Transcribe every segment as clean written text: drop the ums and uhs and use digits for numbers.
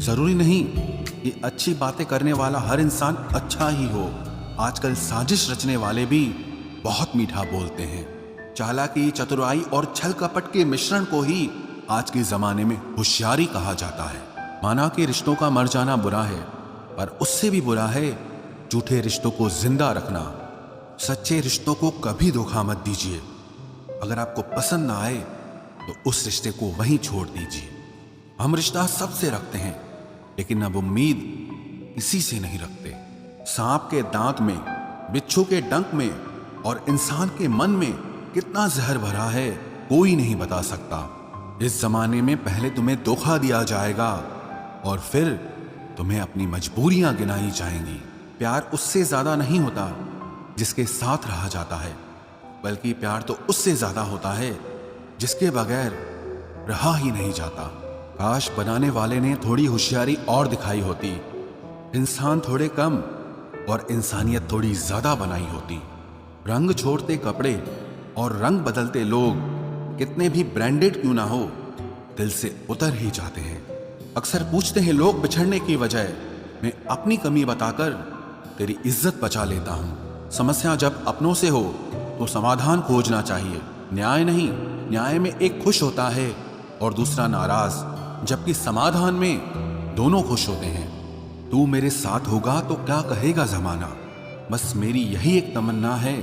जरूरी नहीं कि अच्छी बातें करने वाला हर इंसान अच्छा ही हो। आजकल साजिश रचने वाले भी बहुत मीठा बोलते हैं। चालाकी, चतुराई और छल कपट के मिश्रण को ही आज के जमाने में होशियारी कहा जाता है। माना कि रिश्तों का मर जाना बुरा है, पर उससे भी बुरा है झूठे रिश्तों को जिंदा रखना। सच्चे रिश्तों को कभी धोखा मत दीजिए। अगर आपको पसंद ना आए तो उस रिश्ते को वहीं छोड़ दीजिए। हम रिश्ता सबसे रखते हैं, लेकिन अब उम्मीद किसी से नहीं रखते। सांप के दांत में, बिच्छू के डंक में और इंसान के मन में कितना जहर भरा है कोई नहीं बता सकता। इस जमाने में पहले तुम्हें धोखा दिया जाएगा और फिर तुम्हें अपनी मजबूरियां गिनाई जाएंगी। प्यार उससे ज्यादा नहीं होता जिसके साथ रहा जाता है, बल्कि प्यार तो उससे ज्यादा होता है जिसके बगैर रहा ही नहीं जाता। काश बनाने वाले ने थोड़ी होशियारी और दिखाई होती, इंसान थोड़े कम और इंसानियत थोड़ी ज्यादा बनाई होती। रंग छोड़ते कपड़े और रंग बदलते लोग कितने भी ब्रांडेड क्यों ना हो, दिल से उतर ही जाते हैं। अक्सर पूछते हैं लोग बिछड़ने की वजह, मैं अपनी कमी बताकर तेरी इज्जत बचा लेता हूं। समस्या जब अपनों से हो तो समाधान खोजना चाहिए, न्याय नहीं। न्याय में एक खुश होता है और दूसरा नाराज, जबकि समाधान में दोनों खुश होते हैं। तू मेरे साथ होगा तो क्या कहेगा जमाना, बस मेरी यही एक तमन्ना है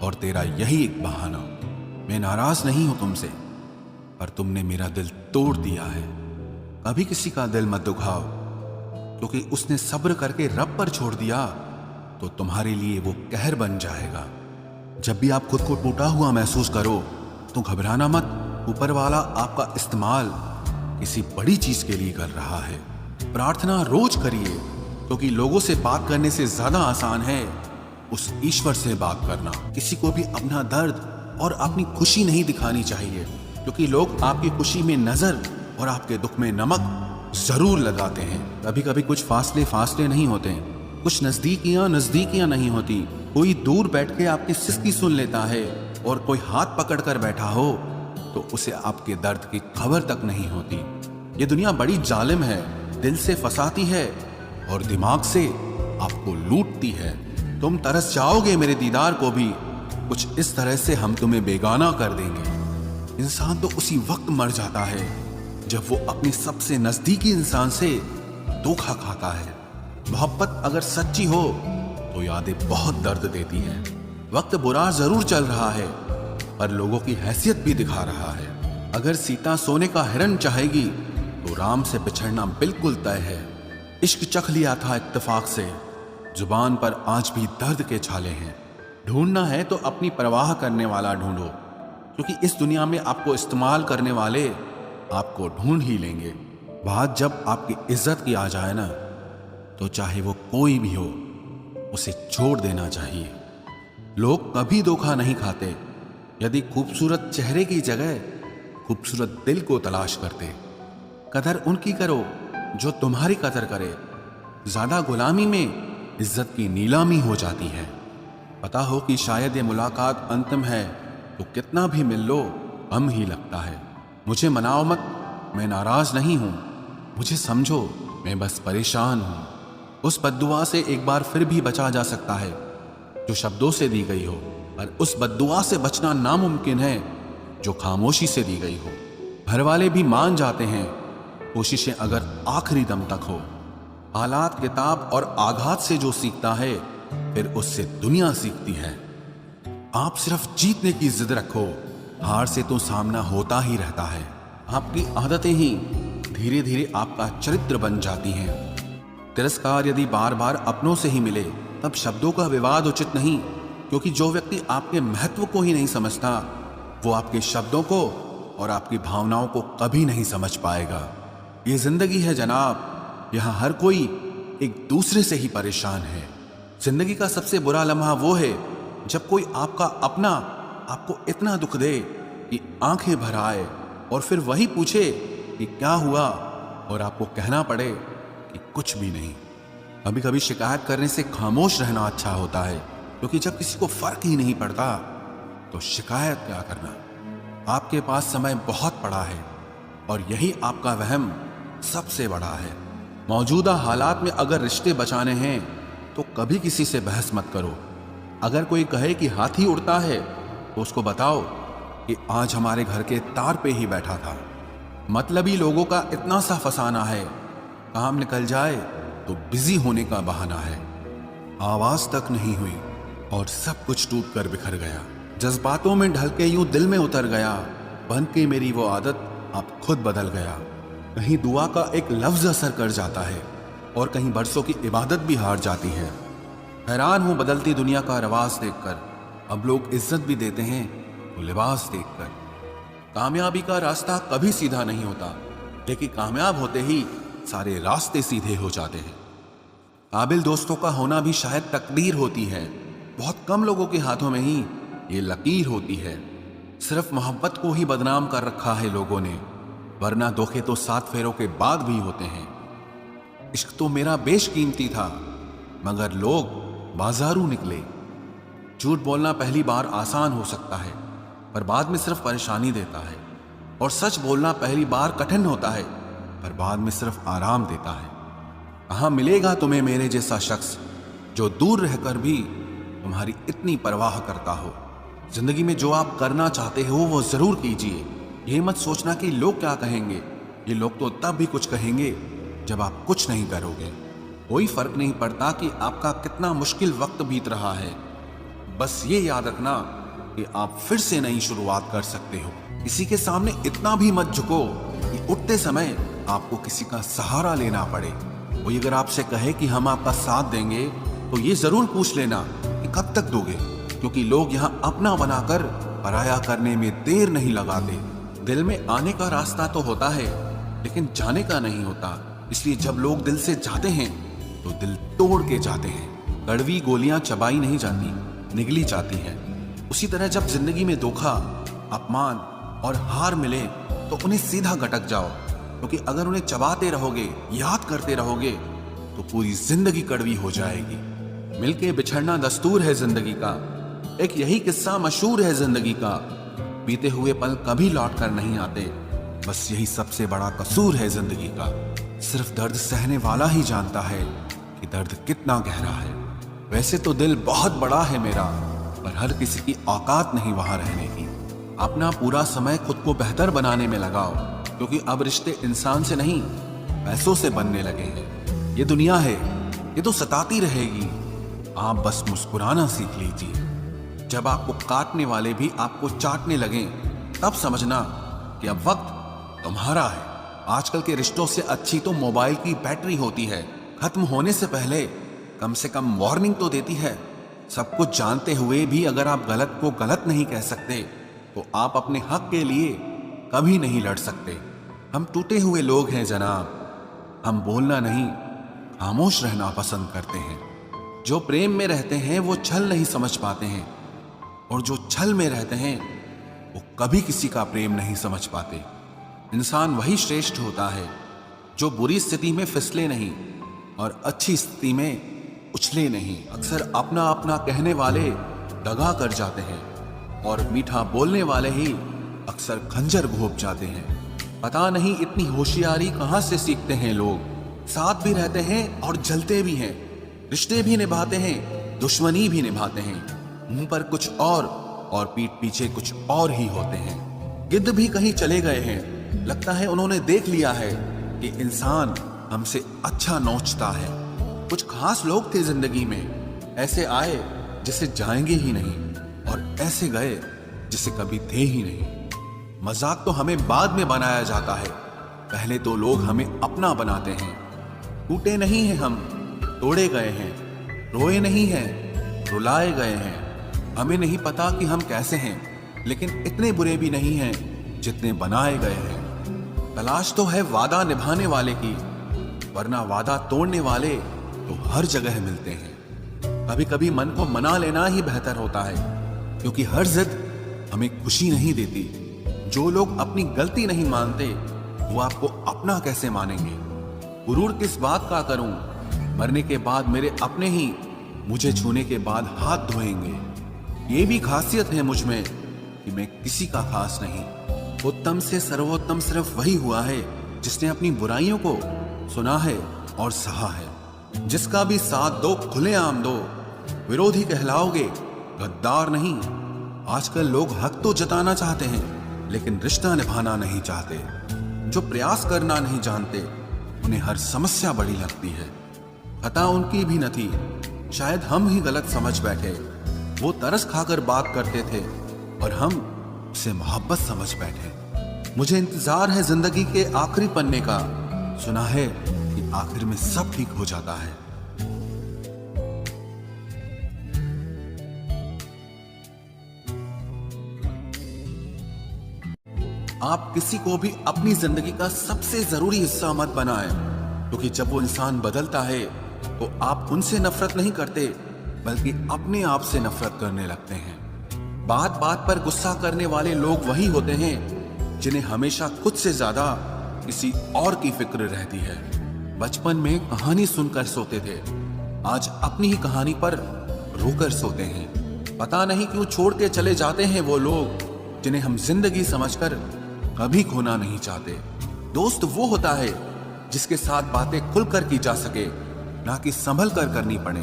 और तेरा यही एक बहाना। मैं नाराज नहीं हूं तुमसे, पर तुमने मेरा दिल तोड़ दिया है। कभी किसी का दिल मत दुखाओ, क्योंकि उसने सब्र करके रब पर छोड़ दिया तो तुम्हारे लिए वो कहर बन जाएगा। जब भी आप खुद को टूटा हुआ महसूस करो तो घबराना मत। ऊपर वाला आपका इस्तेमाल किसी बड़ी चीज के लिए कर रहा है। प्रार्थना रोज करिए, क्योंकि लोगों से बात करने से ज्यादा आसान है उस ईश्वर से बात करना। किसी को भी अपना दर्द और अपनी खुशी नहीं दिखानी चाहिए, क्योंकि लोग आपकी खुशी में नजर और आपके दुख में नमक जरूर लगाते हैं। कभी कभी कुछ फासले नहीं होते, कुछ नजदीकियां नहीं होती। कोई दूर बैठ के आपकी सिसकी सुन लेता है और कोई हाथ पकड़कर बैठा हो तो उसे आपके दर्द की खबर तक नहीं होती। ये दुनिया बड़ी जालिम है, दिल से फंसाती है और दिमाग से आपको लूटती है। तुम तरस जाओगे मेरे दीदार को भी, कुछ इस तरह से हम तुम्हें बेगाना कर देंगे। इंसान तो उसी वक्त मर जाता है जब वो अपनी सबसे नजदीकी इंसान से धोखा खाता है। मोहब्बत अगर सच्ची हो तो यादें बहुत दर्द देती हैं। वक्त बुरा जरूर चल रहा है, पर लोगों की हैसियत भी दिखा रहा है। अगर सीता सोने का हिरन चाहेगी तो राम से बिछड़ना बिल्कुल तय है। इश्क चख लिया था इत्तेफाक से, जुबान पर आज भी दर्द के छाले हैं। ढूंढना है तो अपनी परवाह करने वाला ढूंढो, क्योंकि इस दुनिया में आपको इस्तेमाल करने वाले आपको ढूंढ ही लेंगे। बात जब आपकी इज्जत की आ जाए ना, तो चाहे वो कोई भी हो उसे छोड़ देना चाहिए। लोग कभी धोखा नहीं खाते। यदि खूबसूरत चेहरे की जगह खूबसूरत दिल को तलाश करते। कदर उनकी करो जो तुम्हारी कदर करे। ज्यादा गुलामी में इज्जत की नीलामी हो जाती है। पता हो कि शायद ये मुलाकात अंतिम है, तो कितना भी मिल लो कम ही लगता है। मुझे मनाओ मत, मैं नाराज नहीं हूं। मुझे समझो, मैं बस परेशान हूं। उस बद्दुआ से एक बार फिर भी बचा जा सकता है जो शब्दों से दी गई हो, और उस बद्दुआ से बचना नामुमकिन है जो खामोशी से दी गई हो। घर वाले भी मान जाते हैं, कोशिशें अगर आखिरी दम तक हो। हालात, किताब और आघात से जो सीखता है, फिर उससे दुनिया सीखती है। आप सिर्फ जीतने की जिद रखो, हार से तो सामना होता ही रहता है। आपकी आदतें ही धीरे धीरे आपका चरित्र बन जाती हैं। तिरस्कार यदि बार बार अपनों से ही मिले, तब शब्दों का विवाद उचित नहीं, क्योंकि जो व्यक्ति आपके महत्व को ही नहीं समझता, वो आपके शब्दों को और आपकी भावनाओं को कभी नहीं समझ पाएगा। ये जिंदगी है जनाब, यहाँ हर कोई एक दूसरे से ही परेशान है। जिंदगी का सबसे बुरा लम्हा वो है जब कोई आपका अपना आपको इतना दुख दे कि आंखें भर आए, और फिर वही पूछे कि क्या हुआ, और आपको कहना पड़े कि कुछ भी नहीं। कभी कभी शिकायत करने से खामोश रहना अच्छा होता है, क्योंकि जब किसी को फर्क ही नहीं पड़ता तो शिकायत क्या करना। आपके पास समय बहुत पड़ा है और यही आपका वहम सबसे बड़ा है। मौजूदा हालात में अगर रिश्ते बचाने हैं तो कभी किसी से बहस मत करो। अगर कोई कहे कि हाथी उड़ता है तो उसको बताओ कि आज हमारे घर के तार पे ही बैठा था। मतलबी लोगों का इतना सा फसाना है, काम निकल जाए तो बिजी होने का बहाना है। आवाज तक नहीं हुई और सब कुछ टूट कर बिखर गया। जज्बातों में ढल के यूं दिल में उतर गया, बन के मेरी वो आदत अब खुद बदल गया। कहीं दुआ का एक लफ्ज असर कर जाता है और कहीं बरसों की इबादत भी हार जाती है। हैरान हूं बदलती दुनिया का रवाज देखकर, अब लोग इज्जत भी देते हैं तो लिबास देखकर। कामयाबी का रास्ता कभी सीधा नहीं होता, लेकिन कामयाब होते ही सारे रास्ते सीधे हो जाते हैं। काबिल दोस्तों का होना भी शायद तकदीर होती है। बहुत कम लोगों के हाथों में ही ये लकीर होती है। सिर्फ मोहब्बत को ही बदनाम कर रखा है लोगों ने, वरना धोखे तो 7 फेरों के बाद भी होते हैं। इश्क तो मेरा बेशकीमती था, मगर लोग बाजारू निकले। झूठ बोलना पहली बार आसान हो सकता है, पर बाद में सिर्फ परेशानी देता है। और सच बोलना पहली बार कठिन होता है, पर बाद में सिर्फ आराम देता है। कहाँ मिलेगा तुम्हें मेरे जैसा शख्स जो दूर रहकर भी तुम्हारी इतनी परवाह करता हो। जिंदगी में जो आप करना चाहते हो वो जरूर कीजिए। ये मत सोचना कि लोग क्या कहेंगे। ये लोग तो तब भी कुछ कहेंगे जब आप कुछ नहीं करोगे। कोई फर्क नहीं पड़ता कि आपका कितना मुश्किल वक्त बीत रहा है, बस ये याद रखना कि आप फिर से नई शुरुआत कर सकते हो। किसी के सामने इतना भी मत झुको कि उठते समय आपको किसी का सहारा लेना पड़े। कोई अगर आपसे कहे कि हम आपका साथ देंगे तो ये जरूर पूछ लेना कि कब तक दोगे, क्योंकि लोग यहाँ अपना बनाकर पराया करने में देर नहीं लगाते। दिल में आने का रास्ता तो होता है, लेकिन जाने का नहीं होता। इसलिए जब लोग दिल से जाते हैं तो दिल तोड़ के जाते हैं। कड़वी गोलियां चबाई नहीं जाती, निगली जाती हैं। उसी तरह जब जिंदगी में धोखा, अपमान और हार मिले तो उन्हें सीधा गटक जाओ, क्योंकि अगर उन्हें चबाते रहोगे, याद करते रहोगे तो पूरी जिंदगी कड़वी हो जाएगी। मिलके बिछड़ना दस्तूर है जिंदगी का, एक यही किस्सा मशहूर है जिंदगी का। बीते हुए पल कभी लौट कर नहीं आते, बस यही सबसे बड़ा कसूर है जिंदगी का। सिर्फ दर्द सहने वाला ही जानता है कि दर्द कितना गहरा है। वैसे तो दिल बहुत बड़ा है मेरा, पर हर किसी की औकात नहीं वहां रहने की। अपना पूरा समय खुद को बेहतर बनाने में लगाओ, क्योंकि अब रिश्ते इंसान से नहीं पैसों से बनने लगे हैं। ये दुनिया है, ये तो सताती रहेगी। आप बस मुस्कुराना सीख लीजिए। जब आपको काटने वाले भी आपको चाटने लगें, तब समझना कि अब वक्त तुम्हारा है। आजकल के रिश्तों से अच्छी तो मोबाइल की बैटरी होती है, खत्म होने से पहले कम से कम वार्निंग तो देती है। सब कुछ जानते हुए भी अगर आप गलत को गलत नहीं कह सकते तो आप अपने हक के लिए कभी नहीं लड़ सकते। हम टूटे हुए लोग हैं जनाब, हम बोलना नहीं खामोश रहना पसंद करते हैं। जो प्रेम में रहते हैं वो छल नहीं समझ पाते हैं, और जो छल में रहते हैं वो कभी किसी का प्रेम नहीं समझ पाते। इंसान वही श्रेष्ठ होता है जो बुरी स्थिति में फिसले नहीं और अच्छी स्थिति में उछले नहीं। अक्सर अपना अपना कहने वाले दगा कर जाते हैं, और मीठा बोलने वाले ही अक्सर खंजर घोंप जाते हैं। पता नहीं इतनी होशियारी कहाँ से सीखते हैं लोग। साथ भी रहते हैं और जलते भी हैं, रिश्ते भी निभाते हैं, दुश्मनी भी निभाते हैं। मुंह पर कुछ और पीठ पीछे कुछ और ही होते हैं। गिद्ध भी कहीं चले गए हैं, लगता है उन्होंने देख लिया है कि इंसान हमसे अच्छा नोचता है। कुछ खास लोग थे जिंदगी में, ऐसे आए जिसे जाएंगे ही नहीं, और ऐसे गए जिसे कभी थे ही नहीं। मजाक तो हमें बाद में बनाया जाता है, पहले तो लोग हमें अपना बनाते हैं। टूटे नहीं हैं हम, तोड़े गए हैं। रोए नहीं हैं, रुलाए गए हैं। हमें नहीं पता कि हम कैसे हैं, लेकिन इतने बुरे भी नहीं हैं जितने बनाए गए हैं। तलाश तो है वादा निभाने वाले की, वरना वादा तोड़ने वाले तो हर जगह मिलते हैं। कभी कभी मन को मना लेना ही बेहतर होता है, क्योंकि हर जिद हमें खुशी नहीं देती। जो लोग अपनी गलती नहीं मानते वो आपको अपना कैसे मानेंगे। गुरूर किस बात का करूं, मरने के बाद मेरे अपने ही मुझे छूने के बाद हाथ धोएंगे। ये भी खासियत है मुझ में कि मैं किसी का खास नहीं। उत्तम से सर्वोत्तम सिर्फ वही हुआ है जिसने अपनी बुराइयों को सुना है और सहा है। जिसका भी साथ दो खुलेआम दो, विरोधी कहलाओगे गद्दार नहीं। आजकल लोग हक तो जताना चाहते हैं लेकिन रिश्ता निभाना नहीं चाहते। जो प्रयास करना नहीं जानते उन्हें हर समस्या बड़ी लगती है। खता उनकी भी न थी, शायद हम ही गलत समझ बैठे। वो तरस खाकर बात करते थे और हम उसे मोहब्बत समझ बैठे। मुझे इंतजार है जिंदगी के आखिरी पन्ने का, सुना है कि आखिर में सब ठीक हो जाता है। आप किसी को भी अपनी जिंदगी का सबसे जरूरी हिस्सा मत बनाएं, क्योंकि जब वो इंसान बदलता है तो आप उनसे नफरत नहीं करते बल्कि अपने आप से नफरत करने लगते हैं। बात बात पर गुस्सा करने वाले लोग वही होते हैं जिन्हें हमेशा खुद से ज्यादा किसी और की फिक्र रहती है। बचपन में कहानी सुनकर सोते थे, आज अपनी ही कहानी पर रोकर सोते हैं। पता नहीं क्यों छोड़ के चले जाते हैं वो लोग जिन्हें हम जिंदगी समझकर कभी खोना नहीं चाहते। दोस्त वो होता है जिसके साथ बातें खुलकर की जा सके, ना कि संभल कर करनी पड़े।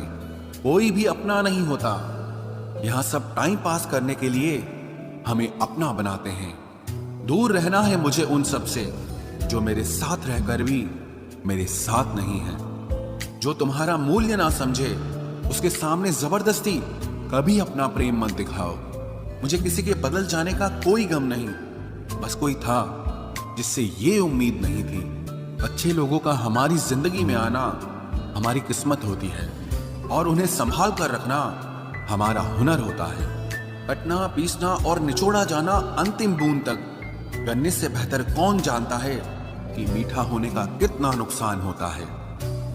कोई भी अपना नहीं होता, यहां सब टाइम पास करने के लिए हमें अपना बनाते हैं। दूर रहना है मुझे उन सब से जो मेरे साथ रहकर भी मेरे साथ नहीं है। जो तुम्हारा मूल्य ना समझे उसके सामने जबरदस्ती कभी अपना प्रेम मत दिखाओ। मुझे किसी के बदल जाने का कोई गम नहीं, बस कोई था जिससे ये उम्मीद नहीं थी। अच्छे लोगों का हमारी जिंदगी में आना हमारी किस्मत होती है और उन्हें संभाल कर रखना हमारा हुनर होता है। कटना, पीसना और निचोड़ा जाना अंतिम बूंद तक करने से बेहतर कौन जानता है कि मीठा होने का कितना नुकसान होता है।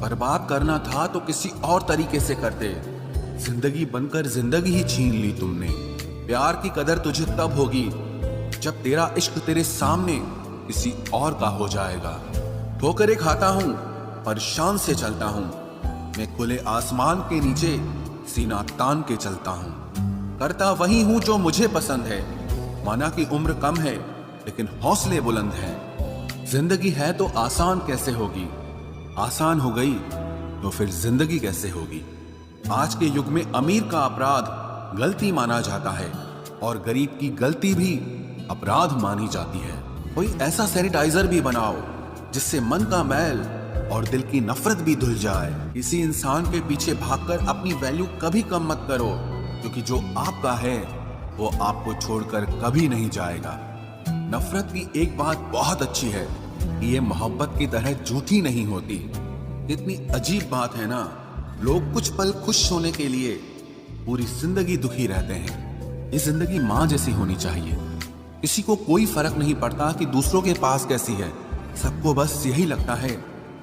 बर्बाद करना था तो किसी और तरीके से करते, जिंदगी बनकर जिंदगी ही छीन ली तुमने। प्यार की कदर तुझे तब होगी जब तेरा इश्क तेरे सामने किसी और का हो जाएगा। ठोकरें खाता हूं पर शान से चलता हूं, मैं खुले आसमान के नीचे सीना तान के चलता हूं। करता वही हूं जो मुझे पसंद है, माना कि उम्र कम है लेकिन हौसले बुलंद हैं। जिंदगी है तो आसान कैसे होगी, आसान हो गई तो फिर जिंदगी कैसे होगी। आज के युग में अमीर का अपराध गलती माना जाता है और गरीब की गलती भी अपराध मानी जाती है। कोई ऐसा सैनिटाइजर भी बनाओ जिससे मन का मैल और दिल की नफरत भी धुल जाए। किसी इंसान के पीछे भागकर अपनी वैल्यू कभी कम मत करो, क्योंकि जो आपका है वो आपको छोड़कर कभी नहीं जाएगा। नफरत की एक बात बहुत अच्छी है कि ये मोहब्बत की तरह झूठी नहीं होती। कितनी अजीब बात है ना, लोग कुछ पल खुश होने के लिए पूरी जिंदगी दुखी रहते हैं। ये जिंदगी माँ जैसी होनी चाहिए। किसी को कोई फर्क नहीं पड़ता कि दूसरों के पास कैसी है, सबको बस यही लगता है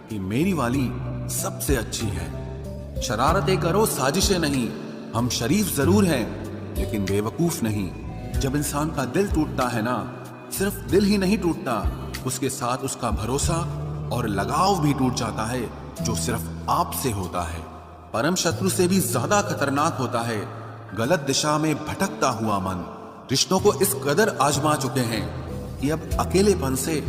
कि मेरी वाली सबसे अच्छी है। शरारतें करो, साजिशें नहीं। हम शरीफ जरूर हैं लेकिन बेवकूफ नहीं। जब इंसान का दिल टूटता है ना, सिर्फ दिल ही नहीं टूटता, उसके साथ उसका भरोसा और लगाव भी टूट जाता है जो सिर्फ आपसे होता है। परम शत्रु से भी ज्यादा खतरनाक होता है गलत दिशा में भटकता हुआ मन। रिश्तों को इस कदर आजमा चुके हैं कि अब अकेलेपन से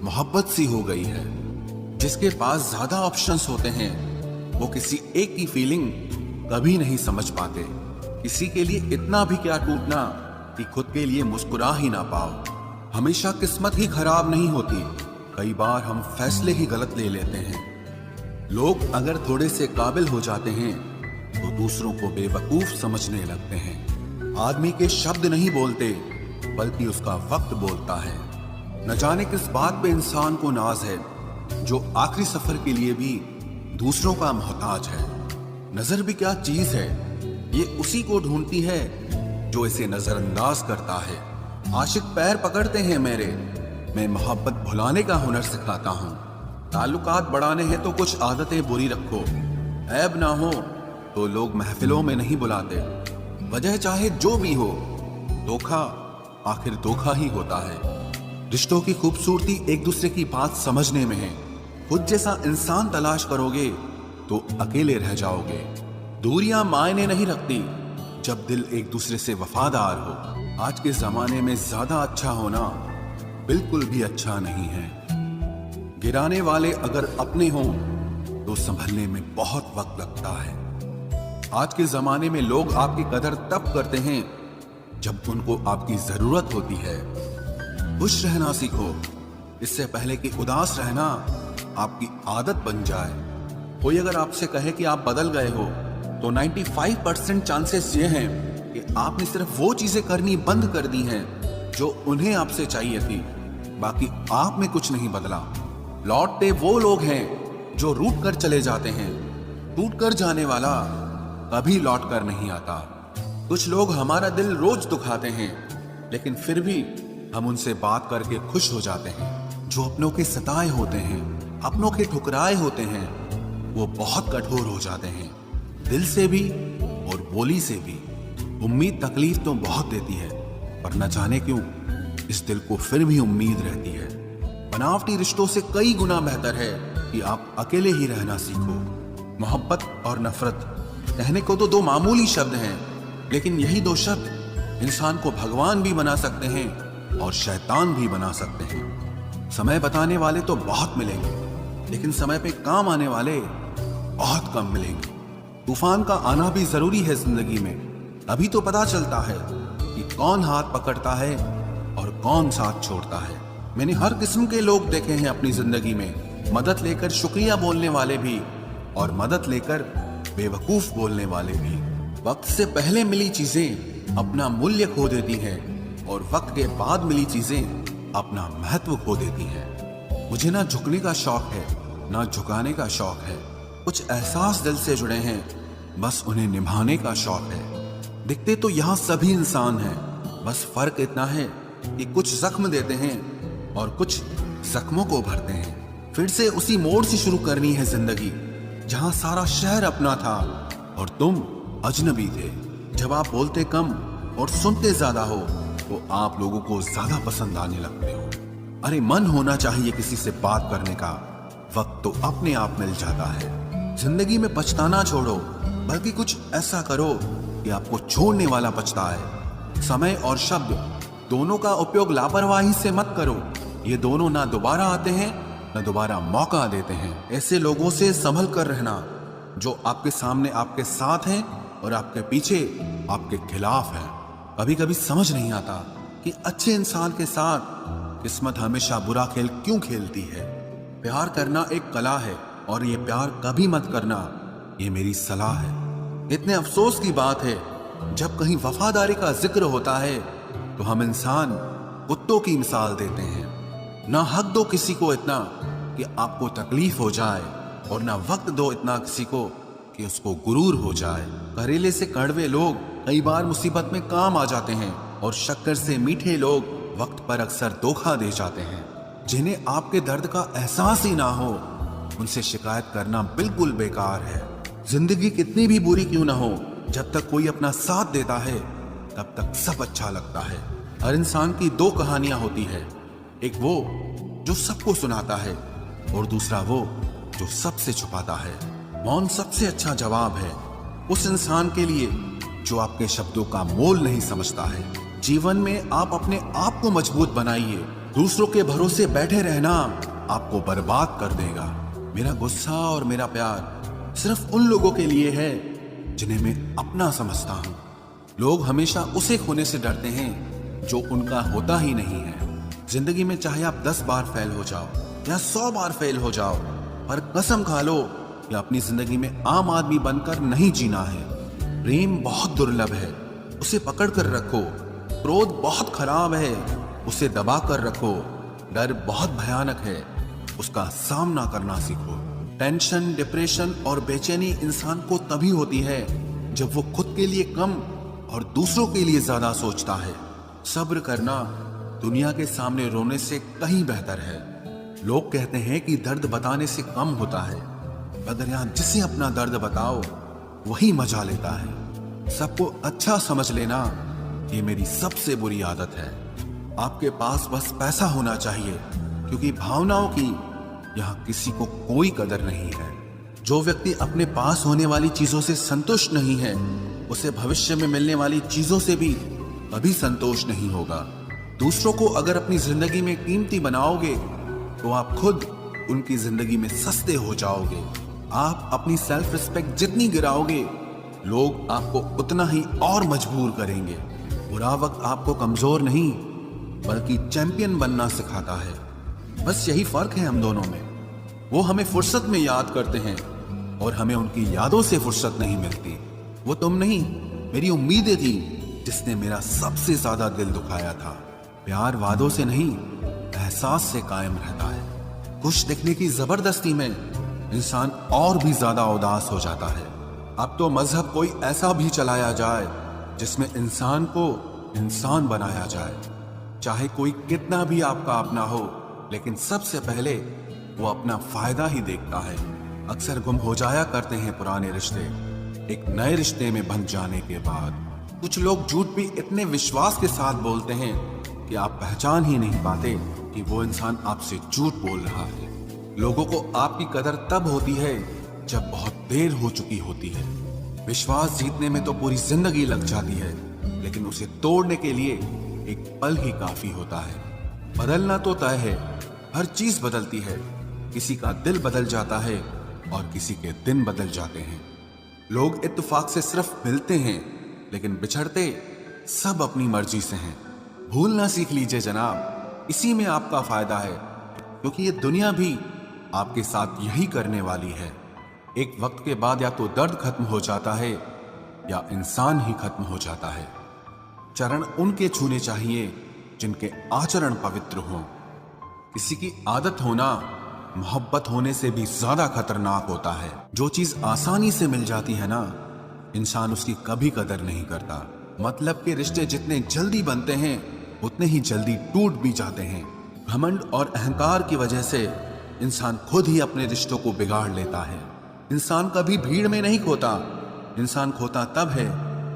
मोहब्बत सी हो गई है। जिसके पास ज्यादा ऑप्शंस होते हैं वो किसी एक की फीलिंग कभी नहीं समझ पाते। किसी के लिए इतना भी क्या टूटना कि खुद के लिए मुस्कुरा ही ना पाओ। हमेशा किस्मत ही खराब नहीं होती, कई बार हम फैसले ही गलत ले लेते हैं। लोग अगर थोड़े से काबिल हो जाते हैं तो दूसरों को बेवकूफ समझने लगते हैं। आदमी के शब्द नहीं बोलते बल्कि उसका वक्त बोलता है। न जाने किस बात पे इंसान को नाज है जो आखिरी सफर के लिए भी दूसरों का मोहताज है। नजर भी क्या चीज है, ये उसी को ढूंढती है जो इसे नजरअंदाज करता है। आशिक पैर पकड़ते हैं मेरे, मैं मोहब्बत भुलाने का हुनर सिखाता हूँ। ताल्लुकात बढ़ाने हैं तो कुछ आदतें बुरी रखो, ऐब ना हो तो लोग महफिलों में नहीं बुलाते। वजह चाहे जो भी हो, धोखा आखिर धोखा ही होता है। रिश्तों की खूबसूरती एक दूसरे की बात समझने में है। खुद जैसा इंसान तलाश करोगे तो अकेले रह जाओगे। दूरियां मायने नहीं रखती जब दिल एक दूसरे से वफादार हो। आज के जमाने में ज्यादा अच्छा होना बिल्कुल भी अच्छा नहीं है। गिराने वाले अगर अपने हों तो संभलने में बहुत वक्त लगता है। आज के जमाने में लोग आपकी कदर तब करते हैं जब उनको आपकी जरूरत होती है। खुश रहना सीखो, इससे पहले कि उदास रहना आपकी आदत बन जाए। कोई अगर आपसे कहे कि आप बदल गए हो तो 95% चांसेस ये हैं कि आपने सिर्फ वो चीजें करनी बंद कर दी हैं जो उन्हें आपसे चाहिए थी, बाकी आप में कुछ नहीं बदला। लौटते वो लोग हैं जो रूठ कर चले जाते हैं, टूट कर जाने वाला कभी लौट कर नहीं आता। कुछ लोग हमारा दिल रोज दुखाते हैं, लेकिन फिर भी हम उनसे बात करके खुश हो जाते हैं। जो अपनों के सताए होते हैं, अपनों के ठुकराए होते हैं, वो बहुत कठोर हो जाते हैं, दिल से भी और बोली से भी। उम्मीद तकलीफ तो बहुत देती है, पर न जाने क्यों इस दिल को फिर भी उम्मीद रहती है। बनावटी रिश्तों से कई गुना बेहतर है कि आप अकेले ही रहना सीखो। मोहब्बत और नफरत कहने को तो दो मामूली शब्द हैं, लेकिन यही दो शब्द इंसान को भगवान भी बना सकते हैं और शैतान भी बना सकते हैं। समय बताने वाले तो बहुत मिलेंगे, लेकिन समय पे काम आने वाले बहुत कम मिलेंगे। तूफान का आना भी जरूरी है जिंदगी में, तभी तो पता चलता है कि कौन हाथ पकड़ता है और कौन साथ छोड़ता है। मैंने हर किस्म के लोग देखे हैं अपनी जिंदगी में, मदद लेकर शुक्रिया बोलने वाले भी और मदद लेकर बेवकूफ बोलने वाले भी। वक्त से पहले मिली चीजें अपना मूल्य खो देती हैं और वक्त के बाद मिली चीजें अपना महत्व खो देती हैं। मुझे ना झुकने का शौक है, ना झुकाने का शौक है। कुछ एहसास दिल से जुड़े हैं, बस उन्हें निभाने का शौक है। दिखते तो यहाँ सभी इंसान हैं, बस फर्क इतना है कि कुछ जख्म देते हैं और कुछ जख्मों को भरते हैं। फिर से उसी मोड़ से शुरू करनी है जिंदगी, जहाँ सारा शहर अपना था और तुम अजनबी थे। जब आप बोलते कम और सुनते ज्यादा हो तो आप लोगों को ज्यादा पसंद आने लगते हो। अरे मन होना चाहिए किसी से बात करने का, वक्त तो अपने आप मिल जाता है। जिंदगी में पछताना छोड़ो, बल्कि कुछ ऐसा करो कि आपको छोड़ने वाला पछताए। समय और शब्द दोनों का उपयोग लापरवाही से मत करो, ये दोनों ना दोबारा आते हैं ना दोबारा मौका देते हैं। ऐसे लोगों से संभल कर रहना जो आपके सामने आपके साथ हैं और आपके पीछे आपके खिलाफ हैं। कभी कभी समझ नहीं आता कि अच्छे इंसान के साथ किस्मत हमेशा बुरा खेल क्यों खेलती है। प्यार करना एक कला है और ये प्यार कभी मत करना, ये मेरी सलाह है। इतने अफसोस की बात है, जब कहीं वफादारी का जिक्र होता है तो हम इंसान कुत्तों की मिसाल देते हैं। ना हक दो किसी को इतना कि आपको तकलीफ हो जाए, और ना वक्त दो इतना किसी को कि उसको गुरूर हो जाए। करेले से कड़वे लोग कई बार मुसीबत में काम आ जाते हैं, और शक्कर से मीठे लोग वक्त पर अक्सर धोखा दे जाते हैं। जिन्हें आपके दर्द का एहसास ही ना हो, उनसे शिकायत करना बिल्कुल बेकार है। जिंदगी कितनी भी बुरी क्यों ना हो, जब तक कोई अपना साथ देता है तब तक सब अच्छा लगता है। हर इंसान की दो कहानियां होती है, एक वो जो सबको सुनाता है और दूसरा वो जो सबसे छुपाता है। मौन सबसे अच्छा जवाब है उस इंसान के लिए जो आपके शब्दों का मोल नहीं समझता है। जीवन में आप अपने आप को मजबूत बनाइए, दूसरों के भरोसे बैठे रहना आपको बर्बाद कर देगा। मेरा गुस्सा और मेरा प्यार सिर्फ उन लोगों के लिए है जिन्हें मैं अपना समझता हूँ। लोग हमेशा उसे खोने से डरते हैं जो उनका होता ही नहीं है। जिंदगी में चाहे आप 10 बार फेल हो जाओ या 100 बार फेल हो जाओ, पर कसम खा लो कि अपनी जिंदगी में आम आदमी बनकर नहीं जीना है। प्रेम बहुत दुर्लभ है, उसे पकड़ कर रखो। क्रोध बहुत खराब है, उसे दबा कर रखो। डर बहुत भयानक है, उसका सामना करना सीखो। टेंशन, डिप्रेशन और बेचैनी इंसान को तभी होती है जब वो खुद के लिए कम और दूसरों के लिए ज्यादा सोचता है। सब्र करना दुनिया के सामने रोने से कहीं बेहतर है। लोग कहते हैं कि दर्द बताने से कम होता है, मगर यहाँ जिसे अपना दर्द बताओ वही मजा लेता है। सबको अच्छा समझ लेना ये मेरी सबसे बुरी आदत है। आपके पास बस पैसा होना चाहिए, क्योंकि भावनाओं की यहाँ किसी को कोई कदर नहीं है। जो व्यक्ति अपने पास होने वाली चीजों से संतुष्ट नहीं है, उसे भविष्य में मिलने वाली चीजों से भी कभी संतोष नहीं होगा। दूसरों को अगर अपनी जिंदगी में कीमती बनाओगे तो आप खुद उनकी जिंदगी में सस्ते हो जाओगे। आप अपनी सेल्फ रिस्पेक्ट जितनी गिराओगे, लोग आपको उतना ही और मजबूर करेंगे। बुरा वक्त आपको कमजोर नहीं बल्कि चैंपियन बनना सिखाता है। बस यही फर्क है हम दोनों में। वो हमें फुर्सत में याद करते हैं और हमें उनकी यादों से फुर्सत नहीं मिलती। वो तुम नहीं, मेरी उम्मीदें थी जिसने मेरा सबसे ज्यादा दिल दुखाया था। प्यार वादों से नहीं, एहसास से कायम रहता है। खुश दिखने की जबरदस्ती में इंसान और भी ज्यादा उदास हो जाता है। अब तो मजहब कोई ऐसा भी चलाया जाए जिसमें इंसान को इंसान बनाया जाए। चाहे कोई कितना भी आपका अपना हो, लेकिन सबसे पहले वो अपना फायदा ही देखता है। अक्सर गुम हो जाया करते हैं पुराने रिश्ते एक नए रिश्ते में बंध जाने के बाद। कुछ लोग झूठ भी इतने विश्वास के साथ बोलते हैं कि आप पहचान ही नहीं पाते कि वो इंसान आपसे झूठ बोल रहा है। लोगों को आपकी कदर तब होती है जब बहुत देर हो चुकी होती है। विश्वास जीतने में तो पूरी जिंदगी लग जाती है, लेकिन उसे तोड़ने के लिए एक पल ही काफी होता है। बदलना तो तय है, हर चीज बदलती है। किसी का दिल बदल जाता है और किसी के दिन बदल जाते हैं। लोग इत्तेफाक से सिर्फ मिलते हैं, लेकिन बिछड़ते सब अपनी मर्जी से हैं। भूलना सीख लीजिए जनाब, इसी में आपका फायदा है, क्योंकि ये दुनिया भी आपके साथ यही करने वाली है। एक वक्त के बाद या तो दर्द खत्म हो जाता है या इंसान ही खत्म हो जाता है। चरण उनके छूने चाहिए जिनके आचरण पवित्र हों। किसी की आदत होना मोहब्बत होने से भी ज्यादा खतरनाक होता है। जो चीज आसानी से मिल जाती है ना, इंसान उसकी कभी कदर नहीं करता। मतलब के रिश्ते जितने जल्दी बनते हैं उतने ही जल्दी टूट भी जाते हैं। घमंड और अहंकार की वजह से इंसान खुद ही अपने रिश्तों को बिगाड़ लेता है। इंसान कभी भीड़ में नहीं खोता, इंसान खोता तब है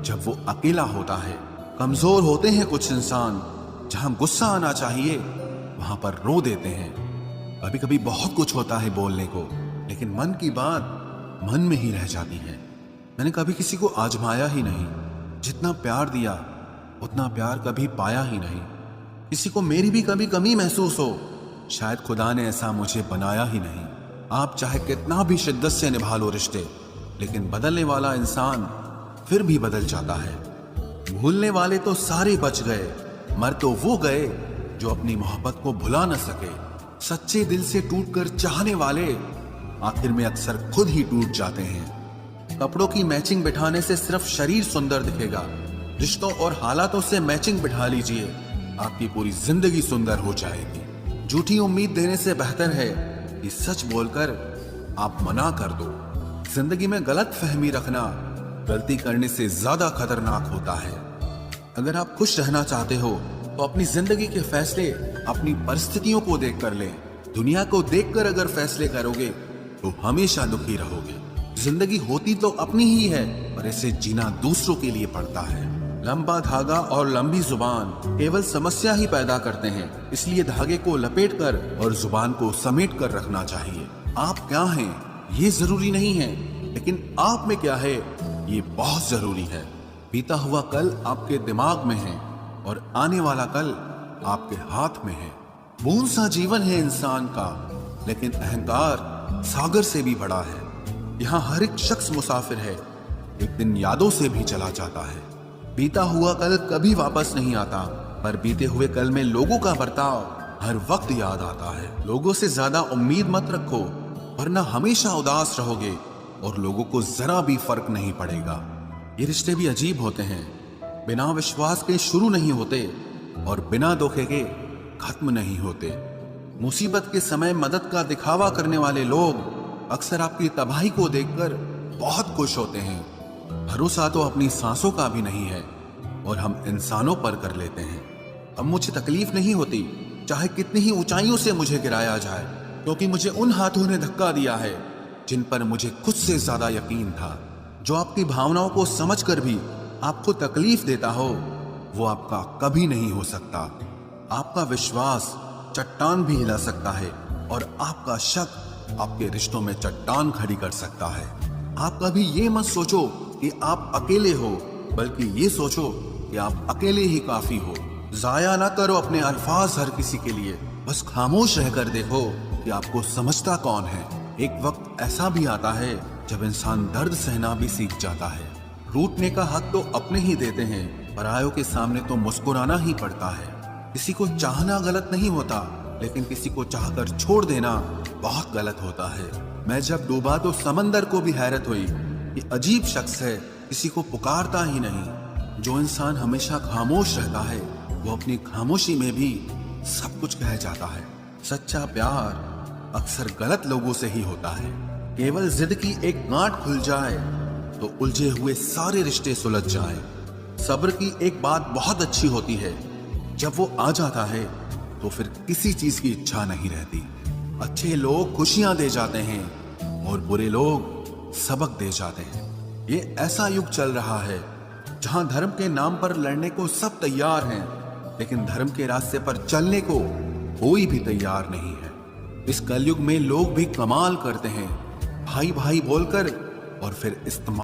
जब वो अकेला होता है। कमजोर होते हैं कुछ इंसान, जहां गुस्सा आना चाहिए वहां पर रो देते हैं। कभी कभी बहुत कुछ होता है बोलने को, लेकिन मन की बात मन में ही रह जाती है। मैंने कभी किसी को आजमाया ही नहीं। जितना प्यार दिया उतना प्यार कभी पाया ही नहीं। किसी को मेरी भी कभी कमी महसूस हो, शायद खुदा ने ऐसा मुझे बनाया ही नहीं। आप चाहे कितना भी शिद्दत से निभा लो रिश्ते, लेकिन बदलने वाला इंसान फिर भी बदल जाता है। भूलने वाले तो सारे बच गए, मर तो वो गए जो अपनी मोहब्बत को भुला न सके। सच्चे दिल से टूटकर चाहने वाले आखिर में अक्सर खुद ही टूट जाते हैं। कपड़ों की मैचिंग बिठाने से सिर्फ शरीर सुंदर दिखेगा, रिश्तों और हालातों से मैचिंग बिठा लीजिए, आपकी पूरी जिंदगी सुंदर हो जाएगी। झूठी उम्मीद देने से बेहतर है कि सच बोलकर आप मना कर दो। जिंदगी में गलत फहमी रखना गलती करने से ज्यादा खतरनाक होता है। अगर आप खुश रहना चाहते हो तो अपनी जिंदगी के फैसले अपनी परिस्थितियों को देखकर लें। दुनिया को देखकर अगर फैसले करोगे तो हमेशा दुखी रहोगे। जिंदगी होती तो अपनी ही है, पर इसे जीना दूसरों के लिए पड़ता है। लंबा धागा और लंबी जुबान केवल समस्या ही पैदा करते हैं, इसलिए धागे को लपेट कर और जुबान को समेट कर रखना चाहिए। आप क्या हैं ये जरूरी नहीं है, लेकिन आप में क्या है ये बहुत जरूरी है। बीता हुआ कल आपके दिमाग में है और आने वाला कल आपके हाथ में है। बूंद सा जीवन है इंसान का, लेकिन अहंकार सागर से भी बड़ा है। यहाँ हर एक शख्स मुसाफिर है, एक दिन यादों से भी चला जाता है। बीता हुआ कल कभी वापस नहीं आता, पर बीते हुए कल में लोगों का बर्ताव हर वक्त याद आता है। लोगों से ज्यादा उम्मीद मत रखो, वरना हमेशा उदास रहोगे और लोगों को जरा भी फर्क नहीं पड़ेगा। ये रिश्ते भी अजीब होते हैं, बिना विश्वास के शुरू नहीं होते और बिना धोखे के खत्म नहीं होते। मुसीबत के समय मदद का दिखावा करने वाले लोग अक्सर आपकी तबाही को देखकर बहुत खुश होते हैं। भरोसा तो अपनी सांसों का भी नहीं है और हम इंसानों पर कर लेते हैं। अब मुझे तकलीफ नहीं होती चाहे कितनी ही ऊंचाइयों से मुझे गिराया जाए, क्योंकि मुझे उन हाथों ने धक्का दिया है जिन पर मुझे खुद से ज्यादा यकीन था। जो आपकी भावनाओं को समझकर भी आपको तकलीफ देता हो, वो आपका कभी नहीं हो सकता। आपका विश्वास चट्टान भी हिला सकता है और आपका शक आपके रिश्तों में चट्टान खड़ी कर सकता है। आप कभी ये मत सोचो कि आप अकेले हो, बल्कि ये सोचो कि आप अकेले ही काफी हो। जाया ना करो अपने अल्फाज हर किसी के लिए, बस खामोश रहकर देखो कि आपको समझता कौन है। एक वक्त ऐसा भी आता है जब इंसान दर्द सहना भी सीख जाता है। रूठने का हक तो अपने ही देते हैं, परायों के सामने तो मुस्कुराना ही पड़ता है। किसी को चाहना गलत नहीं होता, लेकिन किसी को चाहकर छोड़ देना बहुत गलत होता है। मैं जब डूबा तो समंदर को भी हैरत हुई। ये अजीब शख्स है, किसी को पुकारता ही नहीं। जो इंसान हमेशा खामोश रहता है वो अपनी खामोशी में भी सब कुछ कह जाता है। सच्चा प्यार अक्सर गलत लोगों से ही होता है। केवल जिद की एक गांठ खुल जाए तो उलझे हुए सारे रिश्ते सुलझ जाएं। सब्र की एक बात बहुत अच्छी होती है, जब वो आ जाता है तो फिर किसी चीज की इच्छा नहीं रहती। अच्छे लोग खुशियां दे जाते हैं और बुरे लोग सबक दे जाते हैं। ये ऐसा युग चल रहा है जहां धर्म के नाम पर लड़ने को सब तैयार हैं, लेकिन धर्म के रास्ते पर चलने को कोई भी तैयार नहीं है। इस कलयुग में लोग भी कमाल करते हैं, भाई भाई बोलकर और फिर इस्तेमाल